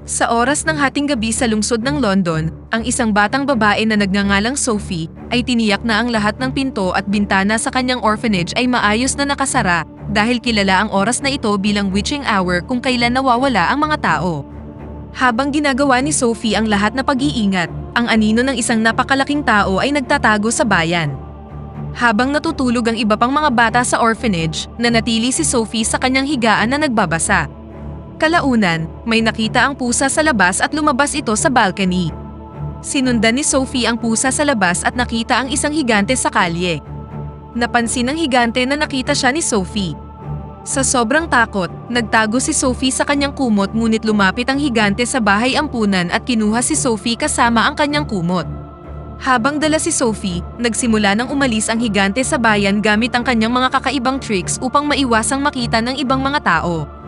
Sa oras ng hating gabi sa lungsod ng London, ang isang batang babae na nagngangalang Sophie ay tiniyak na ang lahat ng pinto at bintana sa kanyang orphanage ay maayos na nakasara dahil kilala ang oras na ito bilang witching hour kung kailan nawawala ang mga tao. Habang ginagawa ni Sophie ang lahat na pag-iingat, ang anino ng isang napakalaking tao ay nagtatago sa bayan. Habang natutulog ang iba pang mga bata sa orphanage, nanatili si Sophie sa kanyang higaan na nagbabasa. Kalaunan, may nakita ang pusa sa labas at lumabas ito sa balcony. Sinundan ni Sophie ang pusa sa labas at nakita ang isang higante sa kalye. Napansin ng higante na nakita siya ni Sophie. Sa sobrang takot, nagtago si Sophie sa kanyang kumot ngunit lumapit ang higante sa bahay ampunan at kinuha si Sophie kasama ang kanyang kumot. Habang dala si Sophie, nagsimula nang umalis ang higante sa bayan gamit ang kanyang mga kakaibang tricks upang maiwasang makita ng ibang mga tao.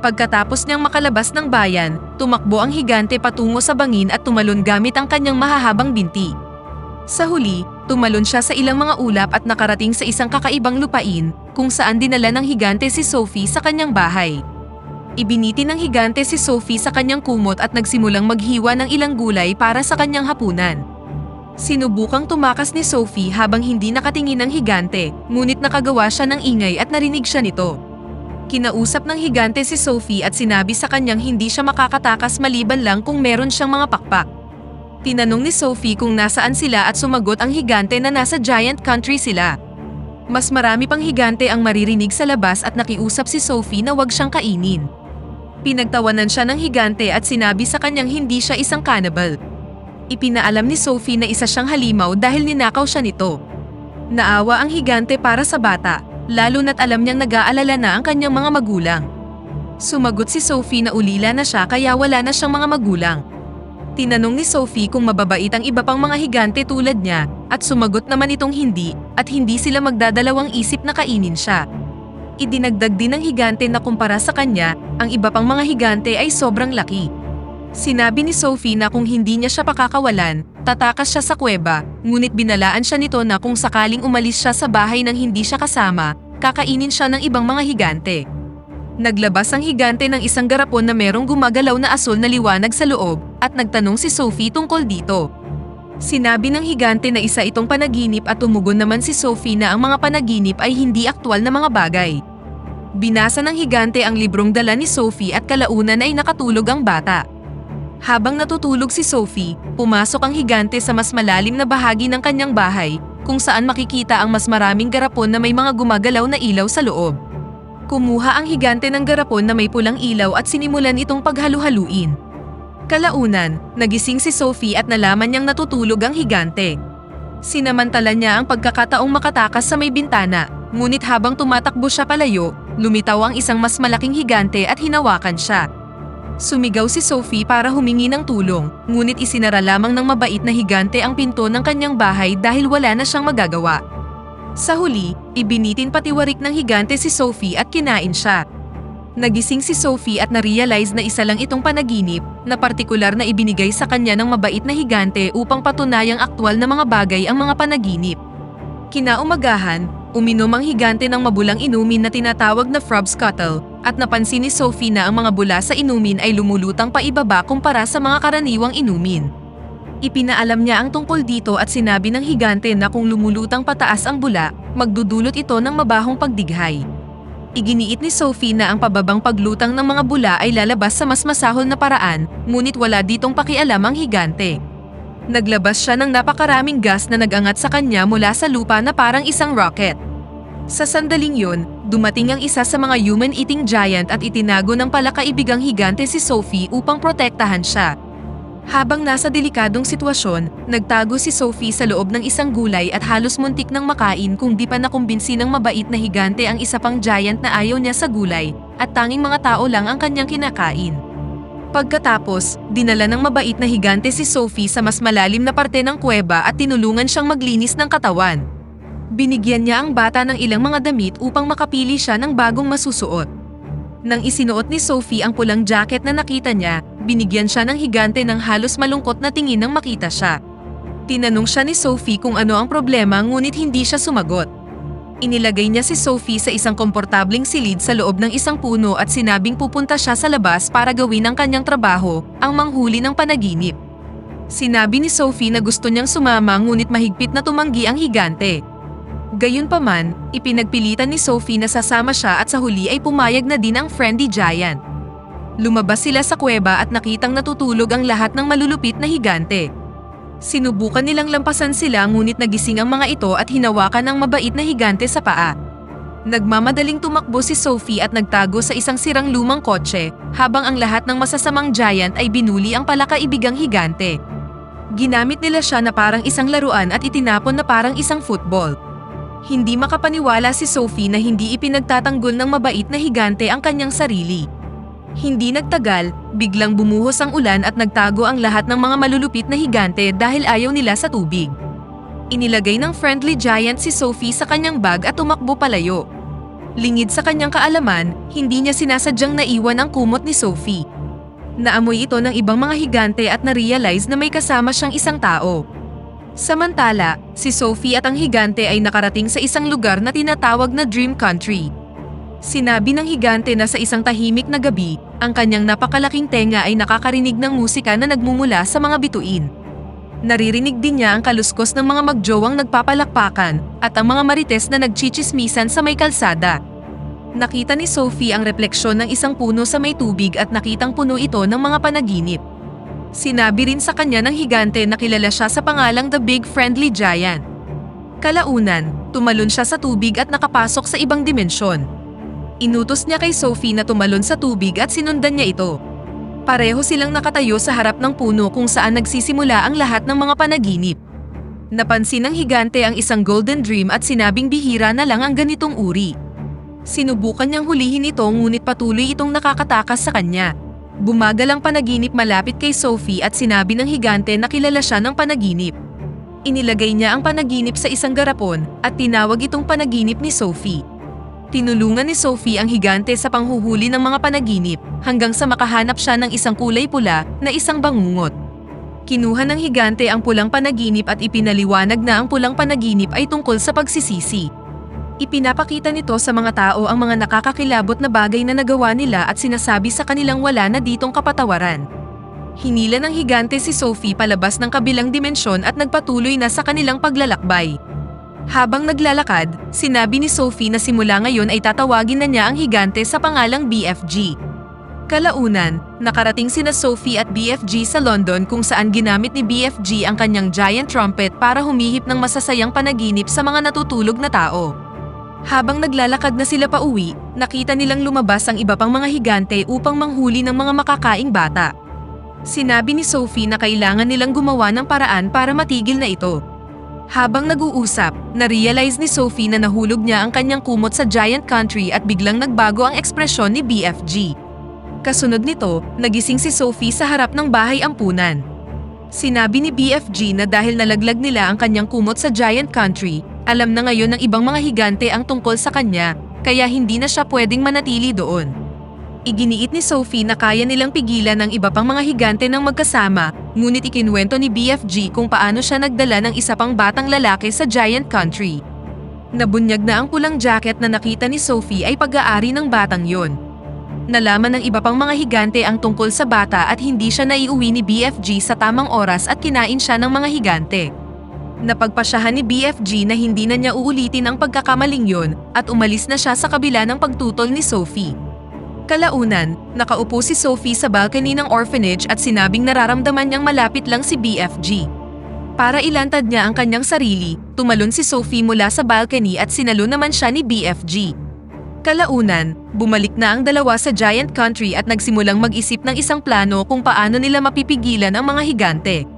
Pagkatapos niyang makalabas ng bayan, tumakbo ang higante patungo sa bangin at tumalon gamit ang kanyang mahahabang binti. Sa huli, tumalon siya sa ilang mga ulap at nakarating sa isang kakaibang lupain, kung saan dinala ng higante si Sophie sa kanyang bahay. Ibiniti ng higante si Sophie sa kanyang kumot at nagsimulang maghiwa ng ilang gulay para sa kanyang hapunan. Sinubukang tumakas ni Sophie habang hindi nakatingin ng higante, ngunit nakagawa siya ng ingay at narinig siya nito. Kinausap ng higante si Sophie at sinabi sa kanyang hindi siya makakatakas maliban lang kung meron siyang mga pakpak. Tinanong ni Sophie kung nasaan sila at sumagot ang higante na nasa giant country sila. Mas marami pang higante ang maririnig sa labas at nakiusap si Sophie na wag siyang kainin. Pinagtawanan siya ng higante at sinabi sa kanyang hindi siya isang cannibal. Ipinaalam ni Sophie na isa siyang halimaw dahil ninakaw siya nito. Naawa ang higante para sa bata, lalo na't alam niyang nag-aalala na ang kanyang mga magulang. Sumagot si Sophie na ulila na siya kaya wala na siyang mga magulang. Tinanong ni Sophie kung mababait ang iba pang mga higante tulad niya at sumagot naman itong hindi at hindi sila magdadalawang isip na kainin siya. Idinagdag din ng higante na kumpara sa kanya, ang iba pang mga higante ay sobrang laki. Sinabi ni Sophie na kung hindi niya siya pakakawalan, tatakas siya sa kuweba, ngunit binalaan siya nito na kung sakaling umalis siya sa bahay nang hindi siya kasama, kakainin siya ng ibang mga higante. Naglabas ang higante ng isang garapon na merong gumagalaw na asul na liwanag sa loob at nagtanong si Sophie tungkol dito. Sinabi ng higante na isa itong panaginip at tumugon naman si Sophie na ang mga panaginip ay hindi aktwal na mga bagay. Binasa ng higante ang librong dala ni Sophie at kalaunan ay nakatulog ang bata. Habang natutulog si Sophie, pumasok ang higante sa mas malalim na bahagi ng kanyang bahay, kung saan makikita ang mas maraming garapon na may mga gumagalaw na ilaw sa loob. Kumuha ang higante ng garapon na may pulang ilaw at sinimulan itong paghalu-haluin. Kalaunan, nagising si Sophie at nalaman niyang natutulog ang higante. Sinamantala niya ang pagkakataong makatakas sa may bintana, ngunit habang tumatakbo siya palayo, lumitaw ang isang mas malaking higante at hinawakan siya. Sumigaw si Sophie para humingi ng tulong, ngunit isinara lamang ng mabait na higante ang pinto ng kanyang bahay dahil wala na siyang magagawa. Sa huli, ibinitin patiwarik ng higante si Sophie at kinain siya. Nagising si Sophie at na-realize na isa lang itong panaginip na partikular na ibinigay sa kanya ng mabait na higante upang patunayang aktwal na mga bagay ang mga panaginip. Kinaumagahan, uminom ang higante ng mabulang inumin na tinatawag na Frobscuttle at napansin ni Sophie na ang mga bula sa inumin ay lumulutang paibaba kumpara sa mga karaniwang inumin. Ipinaalam niya ang tungkol dito at sinabi ng higante na kung lumulutang pataas ang bula, magdudulot ito ng mabahong pagdighay. Iginiit ni Sophie na ang pababang paglutang ng mga bula ay lalabas sa mas masahol na paraan, ngunit wala ditong pakialam ang higante. Naglabas siya ng napakaraming gas na nag-angat sa kanya mula sa lupa na parang isang rocket. Sa sandaling yun, dumating ang isa sa mga human-eating giant at itinago ng palakaibigang higante si Sophie upang protektahan siya. Habang nasa delikadong sitwasyon, nagtago si Sophie sa loob ng isang gulay at halos muntik nang makain kung di pa nakumbinsi ng mabait na higante ang isa pang giant na ayaw niya sa gulay at tanging mga tao lang ang kanyang kinakain. Pagkatapos, dinala ng mabait na higante si Sophie sa mas malalim na parte ng kuweba at tinulungan siyang maglinis ng katawan. Binigyan niya ang bata ng ilang mga damit upang makapili siya ng bagong masusuot. Nang isinuot ni Sophie ang pulang jacket na nakita niya, binigyan siya ng higante ng halos malungkot na tingin nang makita siya. Tinanong siya ni Sophie kung ano ang problema ngunit hindi siya sumagot. Inilagay niya si Sophie sa isang komportabling silid sa loob ng isang puno at sinabing pupunta siya sa labas para gawin ang kanyang trabaho, ang manghuli ng panaginip. Sinabi ni Sophie na gusto niyang sumama ngunit mahigpit na tumanggi ang higante. Gayunpaman, ipinagpilitan ni Sophie na sasama siya at sa huli ay pumayag na din ang friendly giant. Lumabas sila sa kuweba at nakitang natutulog ang lahat ng malulupit na higante. Sinubukan nilang lampasan sila ngunit nagising ang mga ito at hinawakan ang mabait na higante sa paa. Nagmamadaling tumakbo si Sophie at nagtago sa isang sirang lumang kotse habang ang lahat ng masasamang giant ay binuli ang palakaibigang higante. Ginamit nila siya na parang isang laruan at itinapon na parang isang football. Hindi makapaniwala si Sophie na hindi ipinagtatanggol ng mabait na higante ang kanyang sarili. Hindi nagtagal, biglang bumuhos ang ulan at nagtago ang lahat ng mga malulupit na higante dahil ayaw nila sa tubig. Inilagay ng friendly giant si Sophie sa kanyang bag at tumakbo palayo. Lingid sa kanyang kaalaman, hindi niya sinasadyang naiwan ang kumot ni Sophie. Naamoy ito ng ibang mga higante at na-realize na may kasama siyang isang tao. Samantala, si Sophie at ang higante ay nakarating sa isang lugar na tinatawag na Dream Country. Sinabi ng higante na sa isang tahimik na gabi, ang kanyang napakalaking tenga ay nakakarinig ng musika na nagmumula sa mga bituin. Naririnig din niya ang kaluskos ng mga magjowang nagpapalakpakan at ang mga marites na nagchichismisan sa may kalsada. Nakita ni Sophie ang refleksyon ng isang puno sa may tubig at nakitang puno ito ng mga panaginip. Sinabi rin sa kanya ng higante na kilala siya sa pangalang The Big Friendly Giant. Kalaunan, tumalon siya sa tubig at nakapasok sa ibang dimensyon. Inutos niya kay Sophie na tumalon sa tubig at sinundan niya ito. Pareho silang nakatayo sa harap ng puno kung saan nagsisimula ang lahat ng mga panaginip. Napansin ng higante ang isang golden dream at sinabing bihira na lang ang ganitong uri. Sinubukan niyang hulihin ito ngunit patuloy itong nakakatakas sa kanya. Bumagal ang panaginip malapit kay Sophie at sinabi ng higante na kilala siya ng panaginip. Inilagay niya ang panaginip sa isang garapon at tinawag itong panaginip ni Sophie. Tinulungan ni Sophie ang higante sa panghuhuli ng mga panaginip hanggang sa makahanap siya ng isang kulay pula na isang bangungot. Kinuha ng higante ang pulang panaginip at ipinaliwanag na ang pulang panaginip ay tungkol sa pagsisisi. Ipinapakita nito sa mga tao ang mga nakakakilabot na bagay na nagawa nila at sinasabi sa kanilang wala na ditong kapatawaran. Hinila ng higante si Sophie palabas ng kabilang dimensyon at nagpatuloy na sa kanilang paglalakbay. Habang naglalakad, sinabi ni Sophie na simula ngayon ay tatawagin na niya ang higante sa pangalang BFG. Kalaunan, nakarating sina Sophie at BFG sa London kung saan ginamit ni BFG ang kanyang giant trumpet para humihip ng masasayang panaginip sa mga natutulog na tao. Habang naglalakad na sila pauwi, nakita nilang lumabas ang iba pang mga higante upang manghuli ng mga makakaing bata. Sinabi ni Sophie na kailangan nilang gumawa ng paraan para matigil na ito. Habang nag-uusap, na-realize ni Sophie na nahulog niya ang kanyang kumot sa giant country at biglang nagbago ang ekspresyon ni BFG. Kasunod nito, nagising si Sophie sa harap ng bahay ampunan. Sinabi ni BFG na dahil nalaglag nila ang kanyang kumot sa giant country, alam na ngayon ng ibang mga higante ang tungkol sa kanya, kaya hindi na siya pwedeng manatili doon. Iginiit ni Sophie na kaya nilang pigilan ang iba pang mga higante ng magkasama, ngunit ikinwento ni BFG kung paano siya nagdala ng isa pang batang lalaki sa giant country. Nabunyag na ang pulang jacket na nakita ni Sophie ay pag-aari ng batang yon. Nalaman ng iba pang mga higante ang tungkol sa bata at hindi siya naiuwi ni BFG sa tamang oras at kinain siya ng mga higante. Napagpasyahan ni BFG na hindi na niya uulitin ang pagkakamaling yon at umalis na siya sa kabila ng pagtutol ni Sophie. Kalaunan, nakaupo si Sophie sa balcony ng orphanage at sinabing nararamdaman niyang malapit lang si BFG. Para ilantad niya ang kanyang sarili, tumalon si Sophie mula sa balcony at sinalo naman siya ni BFG. Kalaunan, bumalik na ang dalawa sa giant country at nagsimulang mag-isip ng isang plano kung paano nila mapipigilan ang mga higante.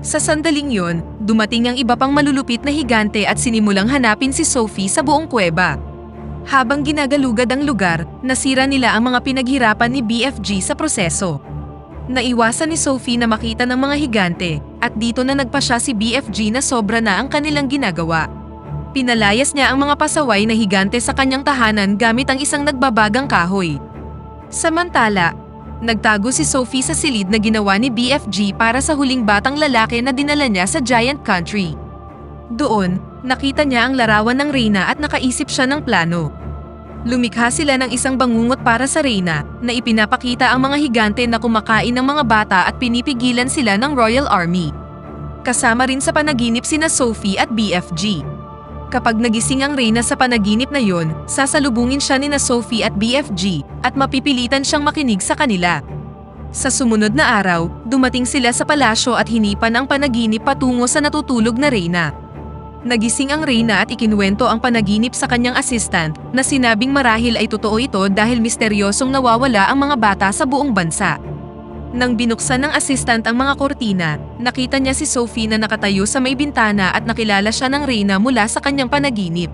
Sa sandaling yon, dumating ang iba pang malulupit na higante at sinimulang hanapin si Sophie sa buong kuweba. Habang ginagalugad ang lugar, nasira nila ang mga pinaghirapan ni BFG sa proseso. Naiwasan ni Sophie na makita ng mga higante at dito na nagpasya si BFG na sobra na ang kanilang ginagawa. Pinalayas niya ang mga pasaway na higante sa kanyang tahanan gamit ang isang nagbabagang kahoy. Samantala, nagtago si Sophie sa silid na ginawa ni BFG para sa huling batang lalaki na dinala niya sa giant country. Doon, Nakita niya ang larawan ng Reyna at nakaisip siya ng plano. Lumikha sila ng isang bangungot para sa Reyna na ipinapakita ang mga higante na kumakain ng mga bata at pinipigilan sila ng Royal Army. Kasama rin sa panaginip sina Sophie at BFG. Kapag nagising ang Reyna sa panaginip na yon, sasalubungin siya nina Sophie at BFG at mapipilitan siyang makinig sa kanila. Sa sumunod na araw, dumating sila sa palasyo at hinipan ang panaginip patungo sa natutulog na Reyna. Nagising ang Reyna at ikinuwento ang panaginip sa kanyang assistant na sinabing marahil ay totoo ito dahil misteryosong nawawala ang mga bata sa buong bansa. Nang binuksan ng assistant ang mga kortina, nakita niya si Sophie na nakatayo sa may bintana at nakilala siya ng Reyna mula sa kanyang panaginip.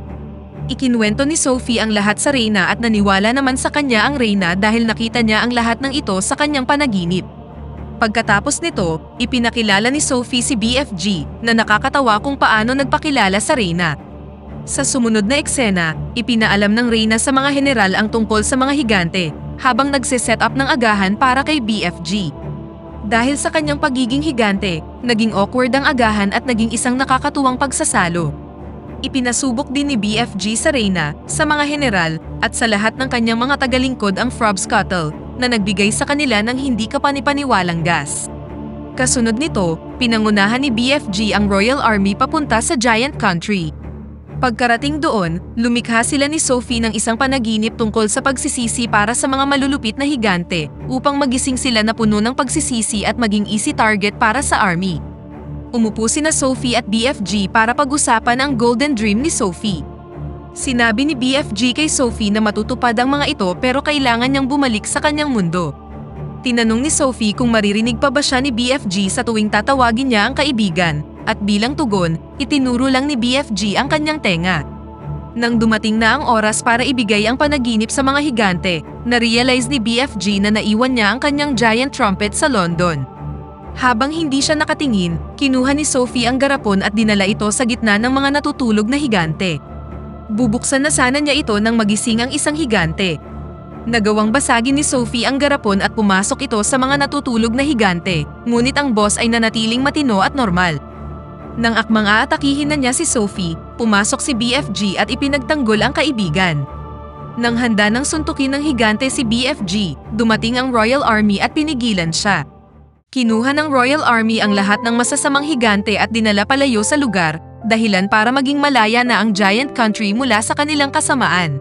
Ikinuwento ni Sophie ang lahat sa Reyna at naniwala naman sa kanya ang Reyna dahil nakita niya ang lahat ng ito sa kanyang panaginip. Pagkatapos nito, ipinakilala ni Sophie si BFG na nakakatawa kung paano nagpakilala sa Reyna. Sa sumunod na eksena, ipinaalam ng Reyna sa mga general ang tungkol sa mga higante habang nagse-set up ng agahan para kay BFG. Dahil sa kanyang pagiging higante, naging awkward ang agahan at naging isang nakakatuwang pagsasalo. Ipinasubok din ni BFG sa Reyna, sa mga general, at sa lahat ng kanyang mga tagalingkod ang Frog Scuttle na nagbigay sa kanila ng hindi kapanipaniwalang gas. Kasunod nito, pinangunahan ni BFG ang Royal Army papunta sa Giant Country. Pagkarating doon, lumikha sila ni Sophie ng isang panaginip tungkol sa pagsisisi para sa mga malulupit na higante upang magising sila na puno ng pagsisisi at maging easy target para sa army. Umupo sina Sophie at BFG para pag-usapan ang Golden Dream ni Sophie. Sinabi ni BFG kay Sophie na matutupad ang mga ito pero kailangan niyang bumalik sa kanyang mundo. Tinanong ni Sophie kung maririnig pa ba siya ni BFG sa tuwing tatawagin niya ang kaibigan, at bilang tugon, itinuro lang ni BFG ang kanyang tenga. Nang dumating na ang oras para ibigay ang panaginip sa mga higante, na-realize ni BFG na naiwan niya ang kanyang giant trumpet sa London. Habang hindi siya nakatingin, kinuha ni Sophie ang garapon at dinala ito sa gitna ng mga natutulog na higante. Bubuksan na sana niya ito nang magising ang isang higante. Nagawang basagin ni Sophie ang garapon at pumasok ito sa mga natutulog na higante, ngunit ang boss ay nanatiling matino at normal. Nang akmang aatakihin na niya si Sophie, pumasok si BFG at ipinagtanggol ang kaibigan. Nang handa ng suntukin ng higante si BFG, dumating ang Royal Army at pinigilan siya. Kinuha ng Royal Army ang lahat ng masasamang higante at dinala palayo sa lugar, dahilan para maging malaya na ang Giant Country mula sa kanilang kasamaan.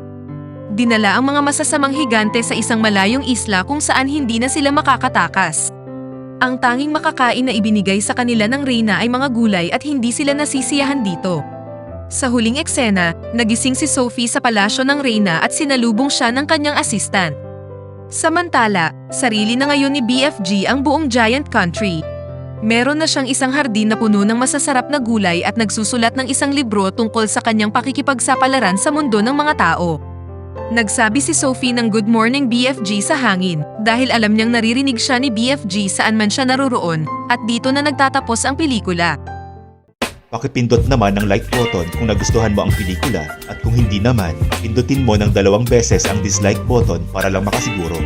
Dinala ang mga masasamang higante sa isang malayong isla kung saan hindi na sila makakatakas. Ang tanging makakain na ibinigay sa kanila ng Reyna ay mga gulay at hindi sila nasisiyahan dito. Sa huling eksena, nagising si Sophie sa palasyo ng Reyna at sinalubong siya ng kanyang assistant. Samantala, sarili na ngayon ni BFG ang buong Giant Country. Meron na siyang isang hardin na puno ng masasarap na gulay at nagsusulat ng isang libro tungkol sa kanyang pakikipagsapalaran sa mundo ng mga tao. Nagsabi si Sophie ng Good Morning BFG sa hangin dahil alam niyang naririnig siya ni BFG saan man siya naroroon at dito na nagtatapos ang pelikula. Pakipindot naman ang like button kung nagustuhan mo ang pelikula at kung hindi naman, pindutin mo ng 2 beses ang dislike button para lang makasiguro.